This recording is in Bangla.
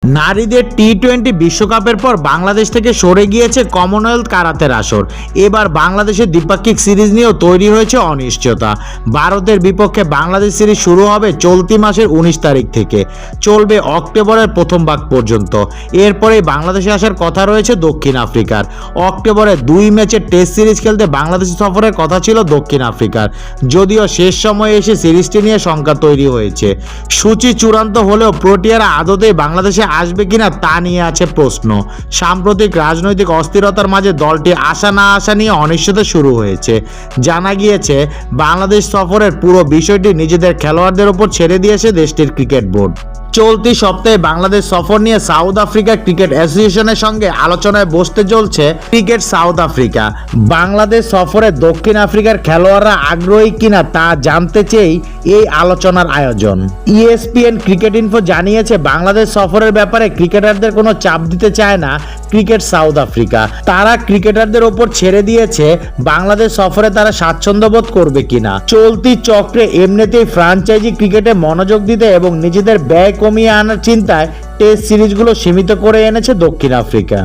নারীদের টি-20 বিশ্বকাপের পর বাংলাদেশ থেকে সরে গিয়েছে কমনওয়েলথ কারাতের আসর। এবার বাংলাদেশের দ্বিপাক্ষিক সিরিজ নিয়েও তৈরি হয়েছে অনিশ্চয়তা। ভারতের বিপক্ষে বাংলাদেশ সিরিজ শুরু হবে চলতি মাসের 19 তারিখ থেকে, চলবে অক্টোবরের প্রথম ভাগ পর্যন্ত। এরপরেই বাংলাদেশে আসার কথা রয়েছে দক্ষিণ আফ্রিকার। অক্টোবরে 2 ম্যাচের টেস্ট সিরিজ খেলতে বাংলাদেশ সফরের কথা ছিল দক্ষিণ আফ্রিকার, যদিও শেষ সময়ে এসে সিরিজটি নিয়ে শঙ্কা তৈরি হয়েছে। সূচি চূড়ান্ত হলেও প্রোটিয়ারা আদতেই বাংলাদেশে আসবে কিনা তা নিয়ে আছে প্রশ্ন। সাম্প্রতিক রাজনৈতিক অস্থিরতার মাঝে দলটি আসা না আসা নিয়ে অনিশ্চয়তা শুরু হয়েছে। জানা গিয়েছে বাংলাদেশ সফরের পুরো বিষয়টি নিজেদের খেলোয়াড়দের উপর ছেড়ে দিয়েছে দেশটির ক্রিকেট বোর্ড। চলতি সপ্তাহে বাংলাদেশ সফর নিয়ে সাউথ আফ্রিকা ক্রিকেট অ্যাসোসিয়েশনের সঙ্গে আলোচনায় বসতে চলছে ক্রিকেট সাউথ আফ্রিকা। বাংলাদেশ সফরে দক্ষিণ আফ্রিকার খেলোয়াড়রা আগ্রহী কিনা তা জানতে চেয়েই এই আলোচনার আয়োজন। ESPN ক্রিকেট ইনফো জানিয়েছে বাংলাদেশ সফরের ব্যাপারে ক্রিকেটারদের কোনো চাপ দিতে চায় না ক্রিকেট সাউথ আফ্রিকা। তারা ক্রিকেটারদের ওপর ছেড়ে দিয়েছে বাংলাদেশ সফরে তারা স্বাচ্ছন্দ্য বোধ করবে কিনা। চলতি চক্রে এমনিতেই ফ্র্যাঞ্চাইজি ক্রিকেটে মনোযোগ দিতে এবং নিজেদের ব্যয় কমিয়ে আনার চিন্তায় টেস্ট সিরিজগুলো সীমিত করে এনেছে দক্ষিণ আফ্রিকা।